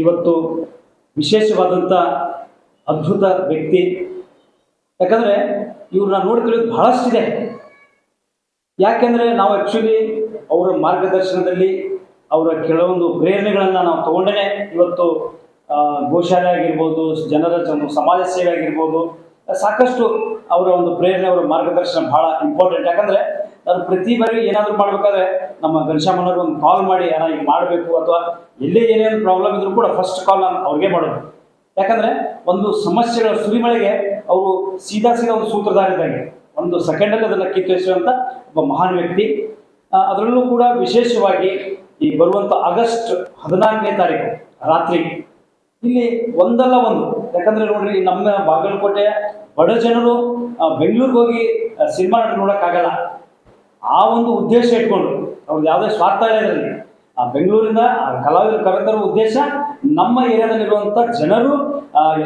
ಇವತ್ತು ವಿಶೇಷವಾದಂಥ ಅದ್ಭುತ ವ್ಯಕ್ತಿ. ಯಾಕಂದರೆ ಇವ್ರನ್ನ ನೋಡ್ಕೊಳ್ಳೋದು ಬಹಳಷ್ಟಿದೆ. ಯಾಕೆಂದರೆ ನಾವು ಆ್ಯಕ್ಚುಲಿ ಅವರ ಮಾರ್ಗದರ್ಶನದಲ್ಲಿ ಅವರ ಕೆಲವೊಂದು ಪ್ರೇರಣೆಗಳನ್ನು ನಾವು ತಗೊಂಡೇ ಇವತ್ತು ಗೋಶಾಲೆ ಆಗಿರ್ಬೋದು, ಜನರ ಸಮಾಜ ಸೇವೆ ಆಗಿರ್ಬೋದು, ಸಾಕಷ್ಟು ಅವರ ಒಂದು ಪ್ರೇರಣೆ, ಅವರ ಮಾರ್ಗದರ್ಶನ ಭಾಳ ಇಂಪಾರ್ಟೆಂಟ್. ಯಾಕಂದರೆ ನಾನು ಪ್ರತಿ ಬಾರಿ ಏನಾದರೂ ಮಾಡಬೇಕಾದ್ರೆ ನಮ್ಮ ಘನಶ್ಯಾಮನವ್ರಿಗೆ ಒಂದು ಕಾಲ್ ಮಾಡಿ ಅಣ್ಣ ಈಗ ಮಾಡಬೇಕು, ಅಥವಾ ಎಲ್ಲೇ ಏನೇನು ಪ್ರಾಬ್ಲಮ್ ಇದ್ರೂ ಕೂಡ ಫಸ್ಟ್ ಕಾಲ್ ನಾನು ಅವ್ರಿಗೆ ಮಾಡೋದು. ಯಾಕಂದರೆ ಒಂದು ಸಮಸ್ಯೆಗಳ ಸುರಿಮಳೆಗೆ ಅವರು ಸೀದಾ ಒಂದು ಸೂತ್ರಧಾರಿದ್ದಾಗೆ ಒಂದು ಸೆಕೆಂಡಲ್ಲಿ ಅದನ್ನು ಕಿತ್ತೊಯ್ಸುವಂಥ ಒಬ್ಬ ಮಹಾನ್ ವ್ಯಕ್ತಿ. ಅದರಲ್ಲೂ ಕೂಡ ವಿಶೇಷವಾಗಿ ಈ ಬರುವಂಥ ಆಗಸ್ಟ್ 14ನೇ ತಾರೀಕು ರಾತ್ರಿ ಇಲ್ಲಿ ಒಂದಲ್ಲ ಒಂದು, ಯಾಕಂದರೆ ನೋಡ್ರಿ ನಮ್ಮ ಬಾಗಲಕೋಟೆ ಬಡ ಜನರು ಬೆಂಗಳೂರಿಗೆ ಹೋಗಿ ಸಿನಿಮಾ ನೋಡೋಕ್ಕಾಗಲ್ಲ. ಆ ಒಂದು ಉದ್ದೇಶ ಇಟ್ಕೊಂಡು ಅವ್ರದ್ದು ಯಾವುದೇ ಸ್ವಾರ್ಥ ಇರೋದ್ರಲ್ಲಿ ಆ ಬೆಂಗಳೂರಿಂದ ಕಲಾವಿದರು ಕರೆತರೋ ಉದ್ದೇಶ ನಮ್ಮ ಏರಿಯಾದಲ್ಲಿರುವಂಥ ಜನರು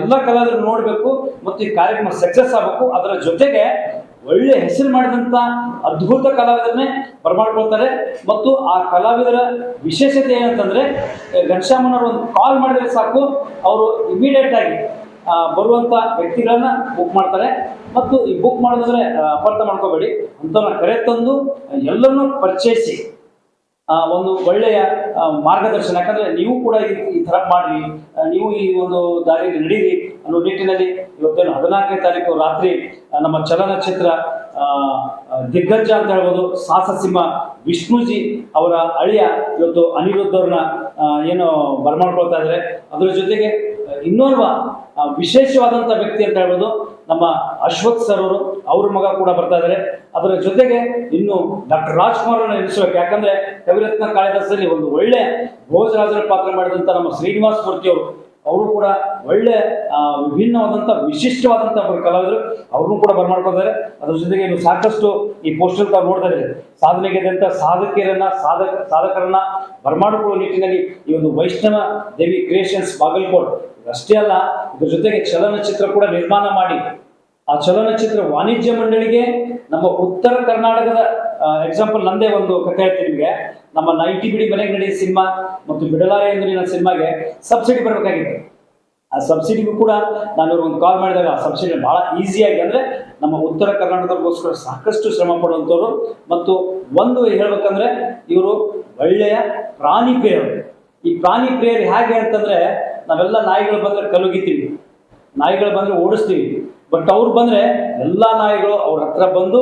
ಎಲ್ಲ ಕಲಾವಿದರು ನೋಡಬೇಕು ಮತ್ತು ಈ ಕಾರ್ಯಕ್ರಮ ಸಕ್ಸಸ್ ಆಗಬೇಕು. ಅದರ ಜೊತೆಗೆ ಒಳ್ಳೆ ಹೆಸರು ಮಾಡಿದಂಥ ಅದ್ಭುತ ಕಲಾವಿದರನ್ನೇ ಬರಮಾಡ್ಕೊಳ್ತಾರೆ. ಮತ್ತು ಆ ಕಲಾವಿದರ ವಿಶೇಷತೆ ಏನಂತಂದರೆ ಘನಶ್ಯಾಮನವರು ಒಂದು ಕಾಲ್ ಮಾಡಿದರೆ ಸಾಕು, ಅವರು ಇಮಿಡಿಯೇಟಾಗಿ ಬರುವಂಥ ವ್ಯಕ್ತಿಗಳನ್ನ ಬುಕ್ ಮಾಡ್ತಾರೆ. ಮತ್ತು ಈ ಬುಕ್ ಮಾಡೋದಂದರೆ ಅಪಾರ್ಥ ಮಾಡ್ಕೋಬೇಡಿ, ಅಂಥವ್ರನ್ನ ಕರೆ ತಂದು ಎಲ್ಲರನ್ನೂ ಪರಿಚಯಿಸಿ ಒಂದು ಒಳ್ಳೆಯ ಮಾರ್ಗದರ್ಶನ. ಯಾಕಂದರೆ ನೀವು ಕೂಡ ಈ ಥರ ಮಾಡಿರಿ, ನೀವು ಈ ಒಂದು ದಾರಿಯಲ್ಲಿ ನಡೀರಿ ಅನ್ನೋ ನಿಟ್ಟಿನಲ್ಲಿ ಇವತ್ತೇನು 14ನೇ ತಾರೀಕು ರಾತ್ರಿ ನಮ್ಮ ಚಲನಚಿತ್ರ ದಿಗ್ಗಜ ಅಂತ ಹೇಳ್ಬೋದು ಸಾಹಸಸಿಂಹ ವಿಷ್ಣುಜಿ ಅವರ ಅಳಿಯ ಇವತ್ತು ಅನಿರುದ್ಧ ಅವ್ರನ್ನ ಏನು ಬರಮಾಡ್ಕೊಳ್ತಾ ಇದ್ದಾರೆ. ಅದರ ಜೊತೆಗೆ ಇನ್ನೋರ್ವ ವಿಶೇಷವಾದಂಥ ವ್ಯಕ್ತಿ ಅಂತ ಹೇಳ್ಬೋದು ನಮ್ಮ ಅಶ್ವಥ್ ಸರ್ ಅವರು, ಅವ್ರ ಮಗ ಕೂಡ ಬರ್ತಾ ಇದ್ದಾರೆ. ಅದರ ಜೊತೆಗೆ ಇನ್ನು ಡಾಕ್ಟರ್ ರಾಜ್ಕುಮಾರ್ ಅನ್ನು ಎನಿಸ್ಬೇಕು. ಯಾಕಂದ್ರೆ ಕವಿರತ್ನ ಕಾಳಿದಾಸದಲ್ಲಿ ಒಂದು ಒಳ್ಳೆ ಭೋಜರಾಜರ ಪಾತ್ರ ಮಾಡಿದಂಥ ನಮ್ಮ ಶ್ರೀನಿವಾಸ ಮೂರ್ತಿ ಅವರು ಕೂಡ ಒಳ್ಳೆ ವಿಭಿನ್ನವಾದಂಥ ವಿಶಿಷ್ಟವಾದಂಥ ಒಬ್ಬರು ಕಲಾವಿದರು, ಅವ್ರನ್ನೂ ಕೂಡ ಬರಮಾಡ್ಕೊಳ್ತಾರೆ. ಅದ್ರ ಜೊತೆಗೆ ಇನ್ನು ಸಾಕಷ್ಟು ಈ ಪೋಸ್ಟರ್ ತಾವು ನೋಡ್ತಾ ಇದ್ದಾರೆ, ಸಾಧನೆಗೆದಂಥ ಸಾಧಕರನ್ನ ಬರಮಾಡಿಕೊಳ್ಳುವ ನಿಟ್ಟಿನಲ್ಲಿ ಈ ಒಂದು ವೈಷ್ಣವ ದೇವಿ ಕ್ರಿಯೇಷನ್ಸ್ ಬಾಗಲಕೋಟ್ ಅಷ್ಟೇ ಅಲ್ಲ, ಇದ್ರ ಜೊತೆಗೆ ಚಲನಚಿತ್ರ ಕೂಡ ನಿರ್ಮಾಣ ಮಾಡಿ ಆ ಚಲನಚಿತ್ರ ವಾಣಿಜ್ಯ ಮಂಡಳಿಗೆ ನಮ್ಮ ಉತ್ತರ ಕರ್ನಾಟಕದ ಎಕ್ಸಾಂಪಲ್ ನಂದೇ ಒಂದು ಕಥೆ ಹೇಳ್ತೀನಿ ನಿಮಗೆ. ನಮ್ಮ ನೈಟಿ ಬಿಡಿ ಮನೆಗೆ ನಡೆಯ ಸಿನಿಮಾ ಮತ್ತು ಬಿಡಲಾರೆ ಎಂದಿನ ಸಿನಿಮಾಗೆ ಸಬ್ಸಿಡಿ ಬರಬೇಕಾಗಿತ್ತು. ಆ ಸಬ್ಸಿಡಿಗೂ ಕೂಡ ನಾನು ಒಂದು ಕಾಲ್ ಮಾಡಿದಾಗ ಆ ಸಬ್ಸಿಡಿ ಭಾಳ ಈಸಿಯಾಗಿ, ಅಂದರೆ ನಮ್ಮ ಉತ್ತರ ಕರ್ನಾಟಕದಗೋಸ್ಕರ ಸಾಕಷ್ಟು ಶ್ರಮ ಪಡುವಂಥವ್ರು. ಮತ್ತು ಒಂದು ಹೇಳ್ಬೇಕಂದ್ರೆ ಇವರು ಒಳ್ಳೆಯ ಪ್ರಾಣಿ ಪ್ರಿಯರು. ಈ ಪ್ರಾಣಿ ಪ್ರಿಯರು ಹೇಗೆ ಅಂತಂದರೆ, ನಾವೆಲ್ಲ ನಾಯಿಗಳು ಬಂದರೆ ಕಲುಗಿತೀವಿ, ನಾಯಿಗಳು ಬಂದರೆ ಓಡಿಸ್ತೀವಿ. ಬಟ್ ಅವ್ರು ಬಂದರೆ ಎಲ್ಲ ನಾಯಿಗಳು ಅವ್ರ ಹತ್ರ ಬಂದು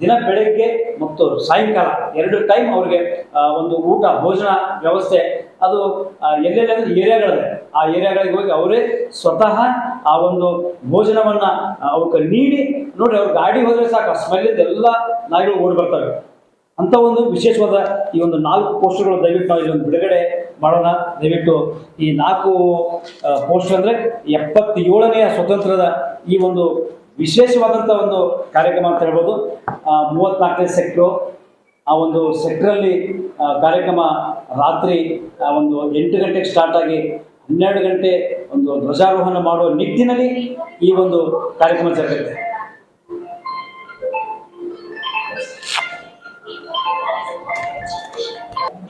ದಿನ ಬೆಳಗ್ಗೆ ಮತ್ತು ಸಾಯಂಕಾಲ 2 ಟೈಮ್ ಅವ್ರಿಗೆ ಒಂದು ಊಟ ಭೋಜನ ವ್ಯವಸ್ಥೆ ಅದು ಎಲ್ಲೆಲ್ಲ ಏರಿಯಾಗಳಿದೆ, ಆ ಏರಿಯಾಗಳಿಗೆ ಹೋಗಿ ಅವರೇ ಸ್ವತಃ ಆ ಒಂದು ಭೋಜನವನ್ನು ಅವ್ರಿಗೆ ನೀಡಿ ನೋಡಿ, ಅವ್ರ ಗಾಡಿ ಹೋದರೆ ಸಾಕು ಆ ಸ್ಮೆಲ್ಲಿಂದ ಎಲ್ಲ ನಾಯಿಗಳು ಓಡಿ ಬರ್ತವೆ. ಅಂಥ ಒಂದು ವಿಶೇಷವಾದ ಈ ಒಂದು 4 ಪೋಸ್ಟರ್ಗಳು ದಯವಿಟ್ಟು ನಾವು ಇಲ್ಲೊಂದು ಬಿಡುಗಡೆ ಮಾಡೋಣ. ದಯವಿಟ್ಟು ಈ 4 ಪೋಸ್ಟರ್ ಅಂದರೆ 77ನೇ ಸ್ವಾತಂತ್ರ್ಯದ ಈ ಒಂದು ವಿಶೇಷವಾದಂಥ ಒಂದು ಕಾರ್ಯಕ್ರಮ ಅಂತ ಹೇಳ್ಬೋದು. 34ನೇ ಸೆಕ್ಟ್ರು, ಆ ಒಂದು ಸೆಕ್ಟ್ರಲ್ಲಿ ಕಾರ್ಯಕ್ರಮ ರಾತ್ರಿ ಒಂದು 8 ಗಂಟೆಗೆ ಸ್ಟಾರ್ಟ್ ಆಗಿ 12 ಗಂಟೆ ಒಂದು ಧ್ವಜಾರೋಹಣ ಮಾಡುವ ನಿಟ್ಟಿನಲ್ಲಿ ಈ ಒಂದು ಕಾರ್ಯಕ್ರಮ ಜರುಗುತ್ತೆ.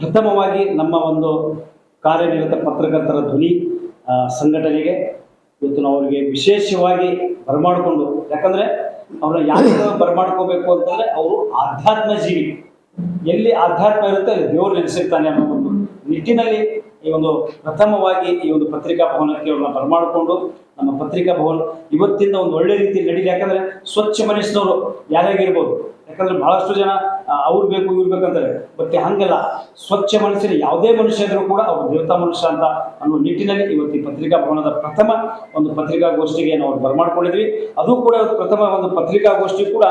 ಪ್ರಥಮವಾಗಿ ನಮ್ಮ ಒಂದು ಕಾರ್ಯನಿರತ ಪತ್ರಕರ್ತರ ಧ್ವನಿ ಸಂಘಟನೆಗೆ ಇವತ್ತು ನಾವು ಅವರಿಗೆ ವಿಶೇಷವಾಗಿ ಬರಮಾಡಿಕೊಂಡು, ಯಾಕಂದರೆ ಅವ್ರನ್ನ ಯಾಕೆ ಬರಮಾಡ್ಕೋಬೇಕು ಅಂತಂದರೆ ಅವರು ಆಧ್ಯಾತ್ಮ ಜೀವಿ. ಎಲ್ಲಿ ಆಧ್ಯಾತ್ಮ ಇರುತ್ತೆ ಅಲ್ಲಿ ದೇವರು ನೆಲೆಸಿರ್ತಾನೆ ಅನ್ನೋ ಒಂದು ನಿಟ್ಟಿನಲ್ಲಿ ಈ ಒಂದು ಪ್ರಥಮವಾಗಿ ಈ ಒಂದು ಪತ್ರಿಕಾ ಭವನಕ್ಕೆ ಅವ್ರನ್ನ ಬರಮಾಡಿಕೊಂಡು ನಮ್ಮ ಪತ್ರಿಕಾ ಭವನ ಇವತ್ತಿಂದ ಒಂದು ಒಳ್ಳೆ ರೀತಿಯಲ್ಲಿ ನಡೀಲಿ. ಯಾಕಂದರೆ ಸ್ವಚ್ಛ ಮನಸ್ಸಿನವರು ಯಾರ್ಯಾಗಿರ್ಬೋದು, ಯಾಕಂದರೆ ಬಹಳಷ್ಟು ಜನ ಅವ್ರು ಬೇಕು ಇವ್ರು ಬೇಕಂತಾರೆ, ಬಟ್ ಹಂಗಲ್ಲ, ಸ್ವಚ್ಛ ಮನಸ್ಸಿನ ಯಾವುದೇ ಮನುಷ್ಯ ಇದ್ರೂ ಕೂಡ ಅವ್ರು ದೇವತಾ ಮನುಷ್ಯ ಅಂತ ಅನ್ನೋ ನಿಟ್ಟಿನಲ್ಲಿ ಇವತ್ತು ಈ ಪತ್ರಿಕಾ ಭವನದ ಪ್ರಥಮ ಒಂದು ಪತ್ರಿಕಾಗೋಷ್ಠಿಗೆ ನಾವು ಬರಮಾಡ್ಕೊಂಡಿದ್ವಿ. ಅದು ಕೂಡ ಪ್ರಥಮ ಒಂದು ಪತ್ರಿಕಾಗೋಷ್ಠಿ ಕೂಡ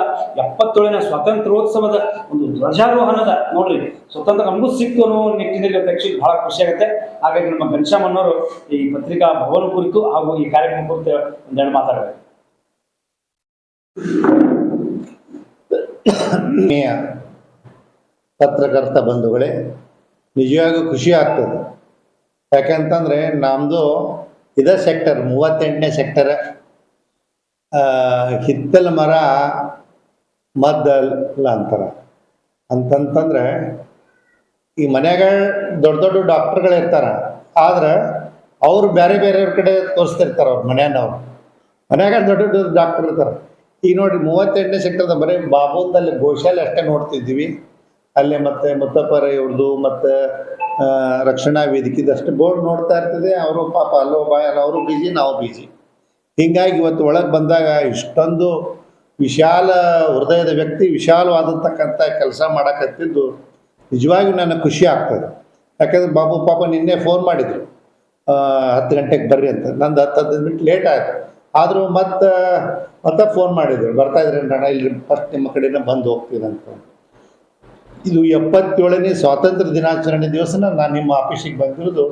77ನೇ ಸ್ವಾತಂತ್ರ್ಯೋತ್ಸವದ ಒಂದು ಧ್ವಜಾರೋಹಣದ ನೋಡ್ರಿ, ಸ್ವತಂತ್ರ ನಮಗೂ ಸಿಕ್ತು ಅನ್ನೋ ನಿಟ್ಟಿನಲ್ಲಿ ಆ್ಯಕ್ಚುಲಿ ಬಹಳ ಖುಷಿಯಾಗುತ್ತೆ. ಹಾಗಾಗಿ ನಮ್ಮ ಘನಶ್ಯಾಮನವರು ಈ ಪತ್ರಿಕಾ ಭವನ ಕುರಿತು ಹಾಗೂ ಈ ಕಾರ್ಯಕ್ರಮ ಕುರಿತು ಒಂದೆರಡು ಮಾತಾಡಬೇಕು. ಪತ್ರಕರ್ತ ಬಂಧುಗಳೇ, ನಿಜವಾಗೂ ಖುಷಿ ಆಗ್ತದೆ. ಯಾಕಂತಂದರೆ ನಮ್ಮದು ಇದೇ ಸೆಕ್ಟರ್ 38ನೇ ಸೆಕ್ಟರ್. ಹಿತ್ತಲ ಮರ ಮದ್ದಲ್ಲ ಅಂತಾರೆ. ಅಂತಂತಂದರೆ ಈ ಮನೆಯಾಗ ದೊಡ್ಡ ದೊಡ್ಡ ಡಾಕ್ಟರ್ಗಳಿರ್ತಾರೆ, ಆದ್ರೆ ಅವ್ರು ಬೇರೆ ಬೇರೆಯವ್ರ ಕಡೆ ತೋರಿಸ್ತಿರ್ತಾರೆ ಅವ್ರ ಮನೆಯವ್ರು. ಮನ್ಯಾಗ ದೊಡ್ಡ ದೊಡ್ಡ ಡಾಕ್ಟರ್ ಇರ್ತಾರೆ. ಈಗ ನೋಡಿರಿ 38ನೇ ಸೆಕ್ಟರ್ದ ಬರೀ ಬಾಬುಂದಲ್ಲಿ ಗೋಶಾಲೆ ಅಷ್ಟೇ ನೋಡ್ತಿದ್ದೀವಿ. ಅಲ್ಲೇ ಮತ್ತೆ ಮುತ್ತಪ್ಪರ ಇವ್ರದ್ದು ಮತ್ತು ರಕ್ಷಣಾ ವೇದಿಕೆದಷ್ಟು ಬೋರ್ಡ್ ನೋಡ್ತಾ ಇರ್ತದೆ. ಅವರು ಪಾಪ ಅಲ್ಲೋ ಬಾಯಲ್ಲ, ಅವರು ಬಿಜಿ, ನಾವು ಬಿಜಿ. ಹೀಗಾಗಿ ಇವತ್ತು ಒಳಗೆ ಬಂದಾಗ ಇಷ್ಟೊಂದು ವಿಶಾಲ ಹೃದಯದ ವ್ಯಕ್ತಿ ವಿಶಾಲವಾದಂತಕ್ಕಂಥ ಕೆಲಸ ಮಾಡಕತ್ತಿದ್ದು ನಿಜವಾಗಿಯೂ ನನಗೆ ಖುಷಿ ಆಗ್ತದೆ. ಯಾಕಂದ್ರೆ ಬಾಬು ಪಾಪ ನಿನ್ನೆ ಫೋನ್ ಮಾಡಿದರು 10 ಗಂಟೆಗೆ ಬರ್ರಿ ಅಂತ. ನಂದು 10 ಮಿನಿಟ್ ಲೇಟ್ ಆಯಿತು. ಆದರೂ ಮತ್ತೆ ಫೋನ್ ಮಾಡಿದ್ರು, ಬರ್ತಾಯಿದ್ರಿ ಅಣ್ಣ, ಇಲ್ಲಿ ಫಸ್ಟ್ ನಿಮ್ಮ ಕಡೆನೇ ಬಂದು ಹೋಗ್ತೀನಿ ಅಂತ. ಇದು 77ನೇ ಸ್ವಾತಂತ್ರ್ಯ ದಿನಾಚರಣೆ ದಿವಸನ ನಾನು ನಿಮ್ಮ ಆಫೀಸಿಗೆ ಬಂದಿರೋದು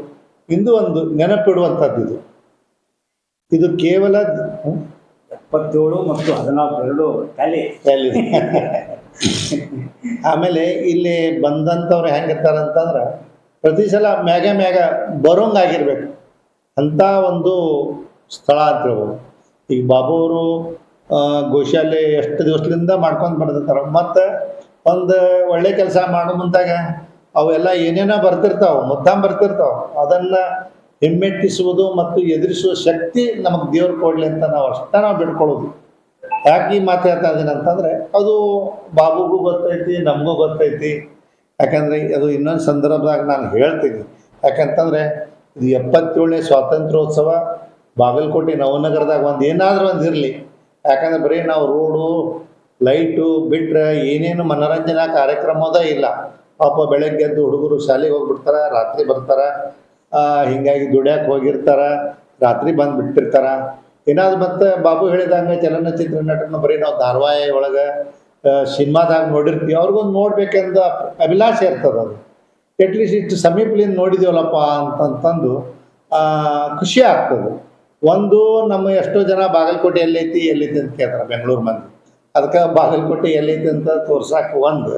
ಇಂದು ಒಂದು ನೆನಪಿಡುವಂಥದ್ದು. ಇದು ಕೇವಲ 77 ಮತ್ತು 14 ಟ್ಯಾಲಿ. ಆಮೇಲೆ ಇಲ್ಲಿ ಬಂದಂಥವ್ರು ಹೆಂಗಿರ್ತಾರೆ ಅಂತಂದ್ರೆ ಪ್ರತಿ ಸಲ ಮ್ಯಾಗ ಬರೋಂಗಾಗಿರ್ಬೇಕು ಅಂಥ ಒಂದು ಸ್ಥಳ ಅಂತ ಹೇಳ್ಬೋದು. ಈಗ ಬಾಬು ಅವರು ಗೋಶಾಲೆ ಎಷ್ಟು ದಿವಸದಿಂದ ಮಾಡ್ಕೊಂಡು ಬರ್ತಿರ್ತಾರೆ. ಮತ್ತು ಒಂದು ಒಳ್ಳೆ ಕೆಲಸ ಮಾಡೋ ಮುಂದಾಗ ಅವೆಲ್ಲ ಏನೇನೋ ಬರ್ತಿರ್ತಾವೆ, ಬರ್ತಿರ್ತಾವೆ. ಅದನ್ನು ಹಿಮ್ಮೆಟ್ಟಿಸುವುದು ಮತ್ತು ಎದುರಿಸುವ ಶಕ್ತಿ ನಮಗೆ ದೇವ್ರು ಕೊಡಲಿ ಅಂತ ನಾವು ಬಿಡ್ಕೊಳ್ಳೋದು. ಯಾಕೆ ಈ ಮಾತು ಹೇಳ್ತಾ ಇದ್ದೀನಿ ಅಂತಂದರೆ ಅದು ಬಾಬುಗೂ ಗೊತ್ತೈತಿ, ನಮಗೂ ಗೊತ್ತೈತಿ. ಯಾಕಂದರೆ ಅದು ಇನ್ನೊಂದು ಸಂದರ್ಭದಾಗ ನಾನು ಹೇಳ್ತೀನಿ. ಯಾಕಂತಂದರೆ ಇದು 77ನೇ ಸ್ವಾತಂತ್ರ್ಯೋತ್ಸವ ಬಾಗಲಕೋಟೆ ನವನಗರದಾಗ ಏನಾದರೂ ಒಂದು ಇರಲಿ. ಯಾಕಂದರೆ ಬರೀ ನಾವು ರೋಡು ಲೈಟು ಬಿಟ್ಟರೆ ಏನೇನು ಮನೋರಂಜನಾ ಕಾರ್ಯಕ್ರಮದ ಇಲ್ಲ. ಪಾಪ ಬೆಳಗ್ಗೆ ಎದ್ದು ಹುಡುಗರು ಶಾಲೆಗೆ ಹೋಗ್ಬಿಡ್ತಾರೆ, ರಾತ್ರಿ ಬರ್ತಾರೆ. ಹೀಗಾಗಿ ದುಡ್ಯಾಕೆ ಹೋಗಿರ್ತಾರೆ, ರಾತ್ರಿ ಬಂದು ಬಿಟ್ಟಿರ್ತಾರೆ. ಏನಾದ್ರು ಮತ್ತೆ ಬಾಬು ಹೇಳಿದಂಗೆ ಚಲನಚಿತ್ರ ನಟನ ಬರೀ ನಾವು ಧಾರಾವಾಹಿ ಒಳಗೆ ಸಿನಿಮಾದಾಗ ನೋಡಿರ್ತೀವಿ, ಅವ್ರಿಗೊಂದು ನೋಡ್ಬೇಕೆಂದು ಅಭಿಲಾಷೆ ಇರ್ತದೆ. ಅದು ಅಟ್ಲೀಸ್ಟ್ ಇಷ್ಟು ಸಮೀಪದಿಂದ ನೋಡಿದೀವಲ್ಲಪ್ಪ ಅಂತಂದು ಖುಷಿ ಆಗ್ತದೆ. ಒಂದು ನಮ್ಮ ಎಷ್ಟೋ ಜನ ಬಾಗಲಕೋಟೆ ಎಲ್ಲೈತಿ ಅಂತ ಕೇಳ್ತಾರೆ ಬೆಂಗಳೂರು ಮಂದಿ. ಅದಕ್ಕೆ ಬಾಗಲಕೋಟೆ ಎಲ್ಲೈತಿ ಅಂತ ತೋರ್ಸಕ್ಕೆ ಒಂದು.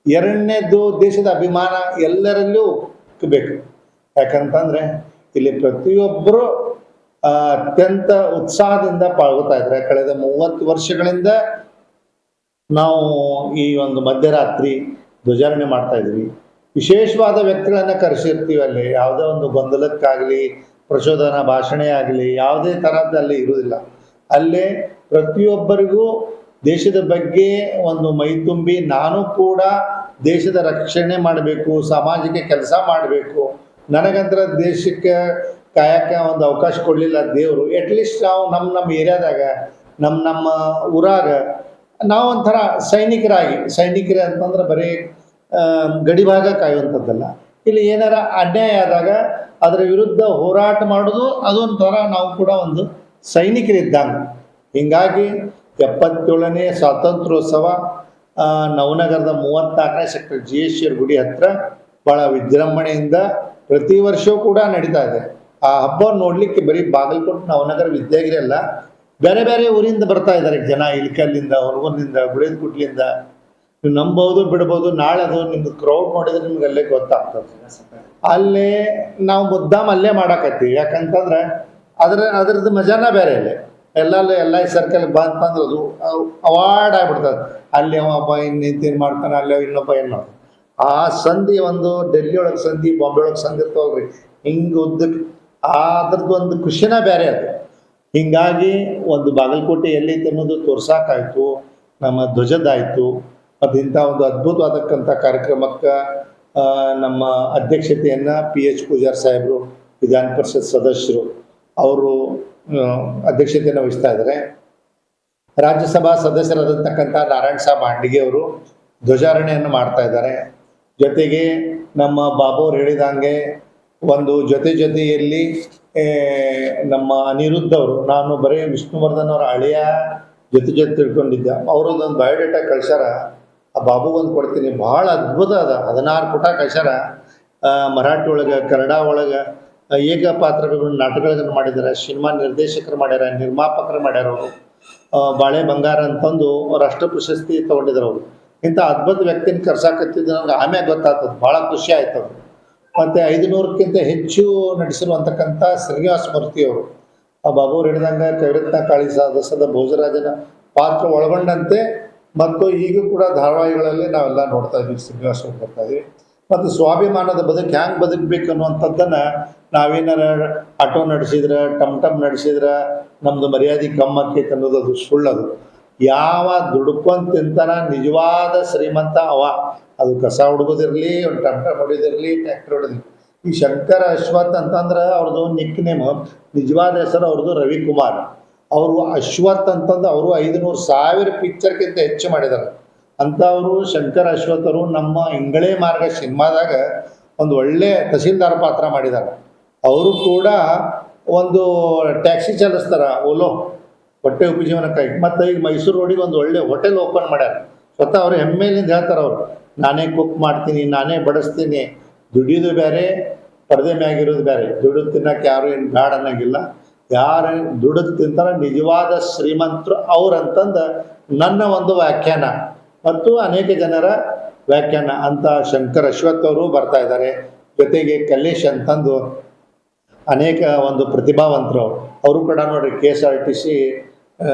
ಎರಡನೇದು ದೇಶದ ಅಭಿಮಾನ ಎಲ್ಲರಲ್ಲೂ ಬೇಕು. ಯಾಕಂತಂದರೆ ಇಲ್ಲಿ ಪ್ರತಿಯೊಬ್ಬರು ಅತ್ಯಂತ ಉತ್ಸಾಹದಿಂದ ಪಾಲ್ಗೊಳ್ತಾ ಇದ್ದಾರೆ. ಕಳೆದ 30 ವರ್ಷಗಳಿಂದ ನಾವು ಈ ಒಂದು ಮಧ್ಯರಾತ್ರಿ ಧ್ವಜಾರೋಹಣೆ ಮಾಡ್ತಾ ಇದ್ವಿ. ವಿಶೇಷವಾದ ವ್ಯಕ್ತಿಗಳನ್ನು ಕರೆಸಿರ್ತೀವಿ. ಅಲ್ಲಿ ಯಾವುದೇ ಒಂದು ಗೊಂದಲಕ್ಕಾಗಲಿ, ಪ್ರಚೋದನಾ ಭಾಷಣ ಆಗಲಿ ಯಾವುದೇ ಥರದಲ್ಲಿ ಇರುವುದಿಲ್ಲ. ಅಲ್ಲೇ ಪ್ರತಿಯೊಬ್ಬರಿಗೂ ದೇಶದ ಬಗ್ಗೆ ಒಂದು ಮೈ ತುಂಬಿ ನಾನು ಕೂಡ ದೇಶದ ರಕ್ಷಣೆ ಮಾಡಬೇಕು, ಸಮಾಜಕ್ಕೆ ಕೆಲಸ ಮಾಡಬೇಕು, ನನಗಂತರ ದೇಶಕ್ಕೆ ಕಾಯಕ್ಕೆ ಒಂದು ಅವಕಾಶ ಕೊಡಲಿಲ್ಲ ದೇವರು. ಅಟ್ಲೀಸ್ಟ್ ನಾವು ನಮ್ಮ ಏರಿಯಾದಾಗ ನಮ್ಮ ಊರಾಗ ನಾವು ಒಂಥರ ಸೈನಿಕರೇ ಅಂತಂದ್ರೆ ಬರೀ ಗಡಿಭಾಗ ಕಾಯುವಂಥದ್ದಲ್ಲ. ಇಲ್ಲಿ ಏನಾರ ಅನ್ಯಾಯ ಆದಾಗ ಅದರ ವಿರುದ್ಧ ಹೋರಾಟ ಮಾಡೋದು ಅದೊಂಥರ ನಾವು ಕೂಡ ಒಂದು ಸೈನಿಕರಿದ್ದಂಗೆ. ಹೀಗಾಗಿ 77ನೇ ಸ್ವಾತಂತ್ರ್ಯೋತ್ಸವ ನವನಗರದ 34ನೇ ಸೆಕ್ಟರ್ GSC ಗುಡಿ ಹತ್ರ ಭಾಳ ವಿಜೃಂಭಣೆಯಿಂದ ಪ್ರತಿ ವರ್ಷವೂ ಕೂಡ ನಡೀತಾ ಇದೆ. ಆ ಹಬ್ಬ ನೋಡಲಿಕ್ಕೆ ಬರೀ ಬಾಗಲಕೋಟೆ ನವನಗರ ವಿದ್ಯಾಗಿರಿ ಅಲ್ಲ, ಬೇರೆ ಬೇರೆ ಊರಿಂದ ಬರ್ತಾ ಇದ್ದಾರೆ ಜನ. ಇಲ್ಕಲ್ಲಿಂದ, ಹೊರಗೂರಿನಿಂದ, ಗುಳೇದಕುಟ್ಲಿಂದ. ನೀವು ನಂಬೋದು ಬಿಡ್ಬೋದು, ನಾಳೆ ಅದು ನಿಮ್ದು ಕ್ರೌಡ್ ನೋಡಿದ್ರೆ ನಿಮ್ಗೆ ಅಲ್ಲೇ ಗೊತ್ತಾಗ್ತದೆ. ಅಲ್ಲೇ ನಾವು ಮುದ್ದಾಮ್ ಅಲ್ಲೇ ಮಾಡಾಕತ್ತೀವಿ. ಯಾಕಂತಂದ್ರೆ ಅದ್ರದ್ದು ಮಜಾನ ಬೇರೆ ಇಲ್ಲ. ಎಲ್ಲ ಈ ಸರ್ಕಲ್ ಬಂತಂದ್ರೆ ಅದು ಅವಾರ್ಡ್ ಆಗ್ಬಿಡ್ತದೆ. ಅಲ್ಲಿ ಅವಪ್ಪ ಇನ್ನೇನು ಮಾಡ್ತಾನೆ, ಅಲ್ಲೇ ಇನ್ನೊಬ್ಬ ಏನು ಮಾಡ್ತಾನೆ. ಆ ಸಂಧಿ ಒಂದು ಡೆಲ್ಲಿ ಒಳಗೆ ಸಂಧಿ, ಬಾಂಬೆ ಒಳಗೆ ಸಂಧಿ ಇರ್ತಾವಲ್ರಿ, ಹಿಂಗೆ ಉದ್ದಕ್ಕೆ ಅದ್ರದ್ದು ಒಂದು ಖುಷಿನ ಬೇರೆ ಅದು. ಹೀಗಾಗಿ ಒಂದು ಬಾಗಲಕೋಟೆ ಎಲ್ಲೈತೆ ಅನ್ನೋದು ತೋರ್ಸಾಕಾಯ್ತು, ನಮ್ಮ ಧ್ವಜದಾಯಿತು. ಮತ್ತು ಇಂಥ ಒಂದು ಅದ್ಭುತವಾದಕ್ಕಂಥ ಕಾರ್ಯಕ್ರಮಕ್ಕೆ ನಮ್ಮ ಅಧ್ಯಕ್ಷತೆಯನ್ನು PH ಪೂಜಾರ್ ಸಾಹೇಬರು, ವಿಧಾನ ಪರಿಷತ್ ಸದಸ್ಯರು, ಅವರು ಅಧ್ಯಕ್ಷತೆಯನ್ನು ವಹಿಸ್ತಾ ಇದ್ದಾರೆ. ರಾಜ್ಯಸಭಾ ಸದಸ್ಯರಾದಂತಕ್ಕಂಥ ನಾರಾಯಣ ಸಾಬ್ ಹಾಂಡಿಗೆ ಅವರು ಧ್ವಜಾರೋಹಣೆಯನ್ನು ಮಾಡ್ತಾ ಇದ್ದಾರೆ. ಜೊತೆಗೆ ನಮ್ಮ ಬಾಬು ಅವ್ರು ಹೇಳಿದಂಗೆ ಒಂದು ಜೊತೆಯಲ್ಲಿ ನಮ್ಮ ಅನಿರುದ್ಧ ಅವರು, ನಾನು ಬರೀ ವಿಷ್ಣುವರ್ಧನ್ ಅವರ ಹಳೆಯ ಜೊತೆ ತಿಳ್ಕೊಂಡಿದ್ದೆ. ಅವರೊಂದೊಂದು ಬಯೋಡೇಟಾ ಕಳ್ಸ್ಯಾರ. ಆ ಬಾಬುಗೊಂದು ಕೊಡ್ತೀನಿ, ಭಾಳ ಅದ್ಭುತ ಅದ. 16 ಪುಟ ಕಳ್ಸ್ಯಾರ. ಮರಾಠಿ ಒಳಗೆ, ಕನ್ನಡ ಒಳಗೆ ಏಕ ಪಾತ್ರಗಳು ನಾಟಕಗಳನ್ನು ಮಾಡಿದ್ದಾರೆ. ಸಿನಿಮಾ ನಿರ್ದೇಶಕರು ಮಾಡ್ಯಾರ, ನಿರ್ಮಾಪಕರು ಮಾಡ್ಯಾರ. ಅವರು ಬಾಳೆ ಬಂಗಾರ ಅಂತಂದು ರಾಷ್ಟ್ರ ಪ್ರಶಸ್ತಿ ತೊಗೊಂಡಿದ್ರು ಅವರು. ಇಂಥ ಅದ್ಭುತ ವ್ಯಕ್ತಿನ ಕರ್ಸಾಕತ್ತಿದ್ದು ನನಗೆ ಆಮ್ಯಾಗ ಗೊತ್ತಾಗ್ತದೆ, ಭಾಳ ಖುಷಿ ಆಯ್ತದೆ. ಮತ್ತು 500ಕ್ಕಿಂತ ಹೆಚ್ಚು ನಟಿಸಿರುವಂತಕ್ಕಂಥ ಶ್ರೀನಿವಾಸ ಮೂರ್ತಿಯವರು, ಆ ಬಾಬು ಅವ್ರು ಹಿಡಿದಂಗೆ ಕೈರತ್ನ ಕಾಳಿಸ, ದಸದ ಭೋಜರಾಜನ ಪಾತ್ರ ಒಳಗೊಂಡಂತೆ ಮತ್ತು ಈಗೂ ಕೂಡ ಧಾರಾವಾಹಿಗಳಲ್ಲಿ ನಾವೆಲ್ಲ ನೋಡ್ತಾ ಇದ್ವಿ. ಶ್ರೀನಿವಾಸ ಬರ್ತಾ ಇದ್ವಿ. ಮತ್ತು ಸ್ವಾಭಿಮಾನದ ಬದುಕು ಹ್ಯಾಂಗೆ ಬದುಕಬೇಕು ಅನ್ನುವಂಥದ್ದನ್ನು ನಾವೇನಾರ ಆಟೋ ನಡೆಸಿದ್ರೆ ಟಮ್ ನಡೆಸಿದ್ರೆ ನಮ್ಮದು ಮರ್ಯಾದೆ ಕಮ್ಮಕ್ಕೈತೆ ಅನ್ನೋದು ಅದು ಸುಳ್ಳದು. ಯಾವ ದುಡ್ಕೊಂಡ್ ತಿಂತಾನ ನಿಜವಾದ ಶ್ರೀಮಂತ ಅವ, ಅದು ಕಸ ಹುಡುಗೋದಿರಲಿ, ಒಂದು ಟಮ್ ಹೊಡಿಯೋದಿರಲಿ, ಟ್ಯಾಕ್ಟರ್ ಹೊಡೋದಿರಲಿ. ಈ ಶಂಕರ ಅಶ್ವಥ್ ಅಂತಂದ್ರೆ ಅವ್ರದ್ದು ನಿಕ್ ನೇಮ್, ನಿಜವಾದ ಹೆಸರು ಅವ್ರದ್ದು ರವಿಕುಮಾರ್. ಅವರು ಅಶ್ವಥ್ ಅಂತಂದು ಅವರು 500,000 ಪಿಕ್ಚರ್ಗಿಂತ ಹೆಚ್ಚು ಮಾಡಿದ್ದಾರೆ ಅಂಥವರು. ಶಂಕರ್ ಅಶ್ವಥ್ ಅವರು ನಮ್ಮ ಇಂಗಳೇ ಮಾರ್ಗ ಸಿನಿಮಾದಾಗ ಒಂದು ಒಳ್ಳೆ ತಹಸೀಲ್ದಾರ್ ಪಾತ್ರ ಮಾಡಿದ್ದಾರೆ. ಅವರು ಕೂಡ ಒಂದು ಟ್ಯಾಕ್ಸಿ ಚಾಲಿಸ್ತಾರೆ, ಓಲೋ, ಹೊಟ್ಟೆ ಉಪಜೀವನಕ್ಕಾಗಿ. ಮತ್ತು ಈಗ ಮೈಸೂರು ರೋಡಿಗೆ ಒಂದು ಒಳ್ಳೆ ಹೋಟೆಲ್ ಓಪನ್ ಮಾಡ್ಯಾರ. ಸ್ವತಃ ಅವರು ಹೆಮ್ಮೆಯಿಂದ ಹೇಳ್ತಾರೆ, ಅವರು ನಾನೇ ಕುಕ್ ಮಾಡ್ತೀನಿ, ನಾನೇ ಬಡಿಸ್ತೀನಿ. ದುಡಿಯೋದು ಬೇರೆ, ಪರದೆ ಮ್ಯಾಗಿರೋದು ಬೇರೆ. ದುಡಿದು ತಿನ್ನಕ್ಕೆ ಯಾರು ಏನು ಬ್ಯಾಡ ಅನ್ನೋಂಗಿಲ್ಲ. ಯಾರು ದುಡಿದು ತಿಂತಾರೆ ನಿಜವಾದ ಶ್ರೀಮಂತರು ಅವ್ರಂತಂದು ನನ್ನ ಒಂದು ವ್ಯಾಖ್ಯಾನ ಮತ್ತು ಅನೇಕ ಜನರ ವ್ಯಾಖ್ಯಾನ. ಅಂತ ಶಂಕರ್ ಅಶ್ವಥ್ ಅವರು ಬರ್ತಾ ಇದ್ದಾರೆ. ಜೊತೆಗೆ ಕಲ್ಲೇಶ್ ಅಂತಂದು ಅನೇಕ ಒಂದು ಪ್ರತಿಭಾವಂತರು ಅವರು ಕೂಡ ನೋಡ್ರಿ KSRTC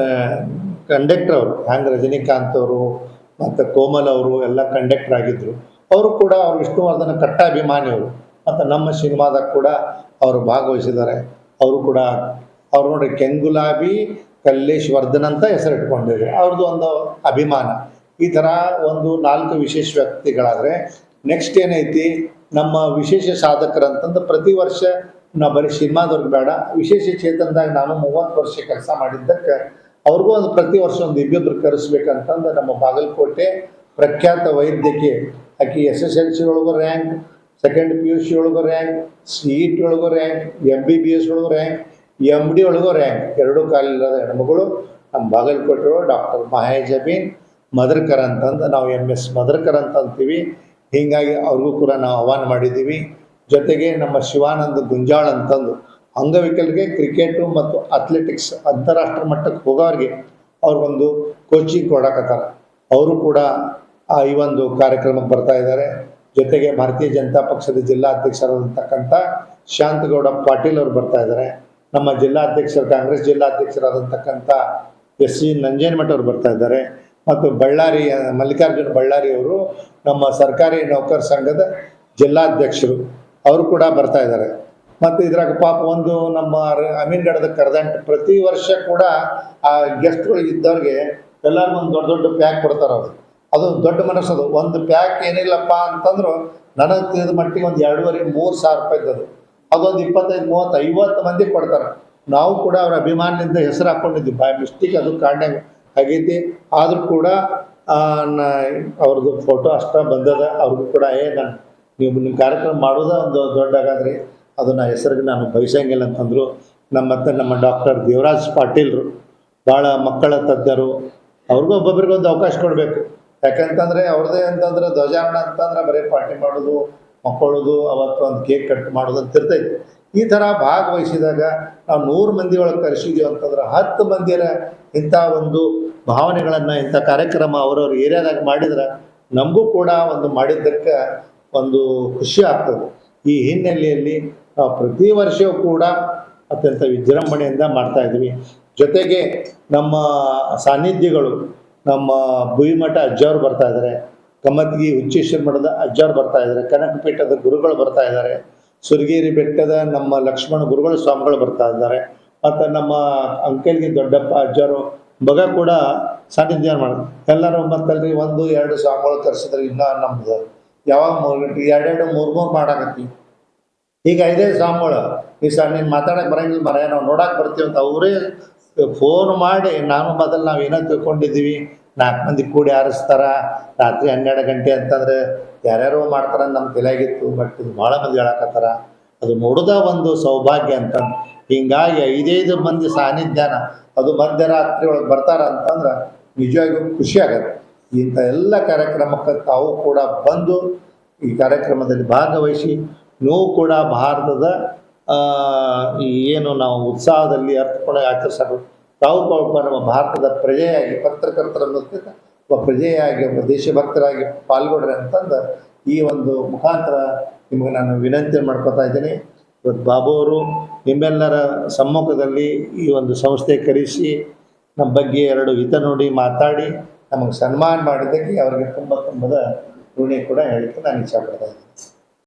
ಕಂಡಕ್ಟರ್ ಅವರು. ಹ್ಯಾಂಗೆ ರಜನಿಕಾಂತ್ ಅವರು ಮತ್ತು ಕೋಮಲ್ ಅವರು ಎಲ್ಲ ಕಂಡಕ್ಟರ್ ಆಗಿದ್ದರು. ಅವರು ಕೂಡ ಅವರು ವಿಷ್ಣುವರ್ಧನ ಕಟ್ಟ ಅಭಿಮಾನಿಯವರು. ಮತ್ತು ನಮ್ಮ ಸಿನಿಮಾದಾಗ ಕೂಡ ಅವರು ಭಾಗವಹಿಸಿದ್ದಾರೆ. ಅವರು ಕೂಡ ಅವ್ರು ನೋಡ್ರಿ ಕೆಂಗುಲಾಬಿ ಕಲ್ಲೇಶ್ ವರ್ಧನ್ ಅಂತ ಹೆಸರಿಟ್ಕೊಂಡಿದ್ದಾರೆ. ಅವ್ರದ್ದು ಒಂದು ಅಭಿಮಾನ. ಈ ಥರ ಒಂದು 4 ವಿಶೇಷ ವ್ಯಕ್ತಿಗಳಾದರೆ ನೆಕ್ಸ್ಟ್ ಏನೈತಿ, ನಮ್ಮ ವಿಶೇಷ ಸಾಧಕರಂತಂದು ಪ್ರತಿ ವರ್ಷ ನಾವು ಬರೀ ಸಿನಿಮಾದವ್ರಿಗೆ ಬೇಡ, ವಿಶೇಷ ಚೇತನದಾಗ ನಾನು 30 ವರ್ಷ ಕೆಲಸ ಮಾಡಿದ್ದಕ್ಕೆ ಅವ್ರಿಗೂ ಒಂದು ಪ್ರತಿ ವರ್ಷ ಒಂದು ಇಬ್ಬಿಬ್ಬರು ಕರೆಸ್ಬೇಕಂತಂದು ನಮ್ಮ ಬಾಗಲಕೋಟೆ ಪ್ರಖ್ಯಾತ ವೈದ್ಯಕೀಯ ಆಕೆ SSLC ಒಳಗೂ ರ್ಯಾಂಕ್, ಸೆಕೆಂಡ್ PUC ಒಳಗೂ ರ್ಯಾಂಕ್, CET ಒಳಗೂ ರ್ಯಾಂಕ್, MBBS ಒಳಗೂ ರ್ಯಾಂಕ್, MD ಒಳಗೂ ರ್ಯಾಂಕ್, 2 ಕಾಲಿಲ್ಲದ ಹೆಣ್ಮಗಳು ನಮ್ಮ ಬಾಗಲಕೋಟೆ ಡಾಕ್ಟರ್ ಮಹೇಜಬೀನ್ ಮದರ್ಕರ್ ಅಂತಂದು ನಾವು MS ಮದರ್ಕರ್ ಅಂತ ಅಂತೀವಿ. ಹೀಗಾಗಿ ಅವ್ರಿಗೂ ಕೂಡ ನಾವು ಆಹ್ವಾನ ಮಾಡಿದ್ದೀವಿ. ಜೊತೆಗೆ ನಮ್ಮ ಶಿವಾನಂದ ಗುಂಜಾಳ್ ಅಂತಂದು ಅಂಗವಿಕಲರಿಗೆ ಕ್ರಿಕೆಟು ಮತ್ತು ಅಥ್ಲೆಟಿಕ್ಸ್ ಅಂತಾರಾಷ್ಟ್ರೀಯ ಮಟ್ಟಕ್ಕೆ ಹೋಗೋರಿಗೆ ಅವ್ರಿಗೊಂದು ಕೋಚಿಂಗ್ ಕೊಡಕತ್ತಾರ. ಅವರು ಕೂಡ ಈ ಒಂದು ಕಾರ್ಯಕ್ರಮಕ್ಕೆ ಬರ್ತಾ ಇದ್ದಾರೆ. ಜೊತೆಗೆ ಭಾರತೀಯ ಜನತಾ ಪಕ್ಷದ ಜಿಲ್ಲಾಧ್ಯಕ್ಷರಾದಂತಕ್ಕಂಥ ಶಾಂತಗೌಡ ಪಾಟೀಲ್ ಅವರು ಬರ್ತಾ ಇದ್ದಾರೆ. ನಮ್ಮ ಜಿಲ್ಲಾಧ್ಯಕ್ಷರು ಕಾಂಗ್ರೆಸ್ ಜಿಲ್ಲಾಧ್ಯಕ್ಷರಾದಂತಕ್ಕಂಥ SC ನಂಜೇನಮಠ ಅವರು ಬರ್ತಾ ಇದ್ದಾರೆ. ಮತ್ತು ಬಳ್ಳಾರಿ ಮಲ್ಲಿಕಾರ್ಜುನ ಬಳ್ಳಾರಿ ಅವರು ನಮ್ಮ ಸರ್ಕಾರಿ ನೌಕರ ಸಂಘದ ಜಿಲ್ಲಾಧ್ಯಕ್ಷರು, ಅವರು ಕೂಡ ಬರ್ತಾ ಇದ್ದಾರೆ. ಮತ್ತು ಇದ್ರಾಗ ಪಾಪ ಒಂದು ನಮ್ಮ ಅಮೀನ್ಗಢದ ಕರೆದಂಟು ಪ್ರತಿ ವರ್ಷ ಕೂಡ ಆ ಗೆಸ್ಟ್ಗಳು ಇದ್ದವ್ರಿಗೆ ಎಲ್ಲರಿಗೂ ಒಂದು ದೊಡ್ಡ ದೊಡ್ಡ ಪ್ಯಾಕ್ ಕೊಡ್ತಾರೆ. ಅವರು ಅದು ದೊಡ್ಡ ಮನಸ್ಸದು. ಒಂದು ಪ್ಯಾಕ್ ಏನಿಲ್ಲಪ್ಪ ಅಂತಂದ್ರು ನನಗೆ ತಿಳಿದ ಮಟ್ಟಿಗೆ ಒಂದು 2,500-3 ಸಾವಿರ ರೂಪಾಯಿದ್ದು. ಅದೊಂದು 25, 30, 50 ಮಂದಿ ಕೊಡ್ತಾರೆ. ನಾವು ಕೂಡ ಅವ್ರ ಅಭಿಮಾನದಿಂದ ಹೆಸರು ಹಾಕ್ಕೊಂಡಿದ್ವಿ. ಬೈ ಮಿಸ್ಟೇಕ್ ಅದು ಕಾರಣಾಗ ಆಗೈತಿ. ಆದರೂ ಕೂಡ ಅವ್ರದ್ದು ಫೋಟೋ ಅಷ್ಟ ಬಂದದ. ಅವ್ರಿಗೂ ಕೂಡ ನಾನು ನಿಮ್ಮ ಕಾರ್ಯಕ್ರಮ ಮಾಡೋದ ಒಂದು ದೊಡ್ಡಗಾದ್ರಿ, ಅದನ್ನ ಹೆಸರಿಗೆ ನಾನು ಬಯಸಂಗಿಲ್ಲ ಅಂತಂದರು. ನಮ್ಮ ಡಾಕ್ಟರ್ ದೇವರಾಜ್ ಪಾಟೀಲ್ರು ಭಾಳ ಮಕ್ಕಳ ತಜ್ಞರು. ಅವ್ರಿಗೂ ಒಬ್ಬೊಬ್ರಿಗೊಂದು ಅವಕಾಶ ಕೊಡಬೇಕು. ಯಾಕಂತಂದರೆ ಅವ್ರದ್ದೇ ಅಂತಂದ್ರೆ ಧ್ವಜಾರೋಹಣ ಅಂತಂದ್ರೆ ಬರೀ ಪಾರ್ಟಿ ಮಾಡೋದು, ಮಕ್ಕಳದು, ಅವತ್ತು ಒಂದು ಕೇಕ್ ಕಟ್ ಮಾಡೋದು ಅಂತ ಇರ್ತೈತಿ. ಈ ಥರ ಭಾಗವಹಿಸಿದಾಗ ನಾವು 100 ಮಂದಿ ಒಳಗೆ ಕರೆಸಿದ್ದೀವಿ ಅಂತಂದ್ರೆ 10 ಮಂದಿರ ಇಂಥ ಒಂದು ಭಾವನೆಗಳನ್ನು, ಇಂಥ ಕಾರ್ಯಕ್ರಮ ಅವ್ರವ್ರ ಏರಿಯಾದಾಗ ಮಾಡಿದ್ರೆ ನಮಗೂ ಕೂಡ ಒಂದು ಮಾಡಿದ್ದಕ್ಕೆ ಒಂದು ಖುಷಿ ಆಗ್ತದೆ. ಈ ಹಿನ್ನೆಲೆಯಲ್ಲಿ ನಾವು ಪ್ರತಿ ವರ್ಷವೂ ಕೂಡ ಅತ್ಯಂತ ವಿಜೃಂಭಣೆಯಿಂದ ಮಾಡ್ತಾಯಿದ್ವಿ. ಜೊತೆಗೆ ನಮ್ಮ ಸಾನ್ನಿಧ್ಯಗಳು, ನಮ್ಮ ಭುಯಿಮಠ ಅಜ್ಜವ್ರು ಬರ್ತಾ ಇದ್ದಾರೆ, ಕಮ್ಮತ್ಗಿ ಹುಚ್ಚೇಶ್ವರ ಮಠದ ಅಜ್ಜವ್ರು ಬರ್ತಾ ಇದ್ದಾರೆ, ಕನಕಪೀಠದ ಗುರುಗಳು ಬರ್ತಾ ಇದ್ದಾರೆ, ಸುರಗೇರಿ ಬೆಟ್ಟದ ನಮ್ಮ ಲಕ್ಷ್ಮಣ ಗುರುಗಳು ಸ್ವಾಮಿಗಳು ಬರ್ತಾ ಇದ್ದಾರೆ, ಮತ್ತು ನಮ್ಮ ಅಂಕಲ್ಗಿ ದೊಡ್ಡಪ್ಪ ಅಜ್ಜವರು ಮಗ ಕೂಡ ಸಾನ್ನಿಧ್ಯ ಮಾಡೋದು. ಎಲ್ಲರೂ ಮತ್ತಲ್ರಿ 1-2 ಸ್ವಾಮಿಗಳು ಕರೆಸಿದ್ರೆ ಇನ್ನೂ ನಮ್ಮದು ಯಾವಾಗ 2-3 ಮಾಡಾಕತ್ತೀವಿ. ಈಗ 5 ಸ್ವಾಮಿಗಳು ಈ ಸರ್ ನೀನು ಮಾತಾಡೋಕೆ ಬರೋಂಗಿಲ್ಲ ಮರ, ನಾವು ನೋಡೋಕೆ ಬರ್ತೀವಿ ಅಂತ ಅವರೇ ಫೋನ್ ಮಾಡಿ ನಾವು ಏನೋ ತಿಳ್ಕೊಂಡಿದ್ದೀವಿ, 4 ಮಂದಿ ಕೂಡಿ ಆರಿಸ್ತಾರ ರಾತ್ರಿ 12 ಗಂಟೆ ಅಂತಂದ್ರೆ ಯಾರ್ಯಾರೋ ಮಾಡ್ತಾರೆ ನಮ್ಮ ತಲೆಯಾಗಿತ್ತು. ಬಟ್ ಇದು ಭಾಳ ಮಂದಿ ಹೇಳಕತ್ತಾರ, ಅದು ನೋಡೋದ ಒಂದು ಸೌಭಾಗ್ಯ ಅಂತ. ಹೀಗಾಗಿ 5 ಮಂದಿ ಸಾನ್ನಿಧ್ಯನ ಅದು ಮಧ್ಯರಾತ್ರಿ ಒಳಗೆ ಬರ್ತಾರ ಅಂತಂದ್ರೆ ನಿಜವಾಗಿಯೂ ಖುಷಿ ಆಗತ್ತೆ. ಇಂಥ ಎಲ್ಲ ಕಾರ್ಯಕ್ರಮಕ್ಕೆ ತಾವು ಕೂಡ ಬಂದು ಈ ಕಾರ್ಯಕ್ರಮದಲ್ಲಿ ಭಾಗವಹಿಸಿ ನೀವು ಕೂಡ ಭಾರತದ ಏನು ನಾವು ಉತ್ಸಾಹದಲ್ಲಿ ಅರ್ಥಪೂರ್ಣ ಆಚರಿಸೋದು, ತಾವು ನಮ್ಮ ಭಾರತದ ಪ್ರಜೆಯಾಗಿ ಪತ್ರಕರ್ತರನ್ನು ಒಬ್ಬ ಪ್ರಜೆಯಾಗಿ ಒಬ್ಬ ದೇಶಭಕ್ತರಾಗಿ ಪಾಲ್ಗೊಳ್ರಿ ಅಂತಂದು ಈ ಒಂದು ಮುಖಾಂತರ ನಿಮಗೆ ನಾನು ವಿನಂತಿ ಮಾಡ್ಕೊತಾ ಇದ್ದೀನಿ. ಇವತ್ತು ಬಾಬು ಅವರು ನಿಮ್ಮೆಲ್ಲರ ಸಮ್ಮುಖದಲ್ಲಿ ಈ ಒಂದು ಸಂಸ್ಥೆ ಕರೆಸಿ ನಮ್ಮ ಬಗ್ಗೆ 2 ಹಿತ ನುಡಿ ಮಾತಾಡಿ ನಮಗೆ ಸನ್ಮಾನ ಮಾಡಿದ್ದಕ್ಕೆ ಅವರಿಗೆ ತುಂಬ ಋಣಿ ಕೂಡ ಹೇಳಿಕ್ಕೆ ನಾನು ಇಷ್ಟಪಡ್ತಾ ಇದ್ದೀನಿ.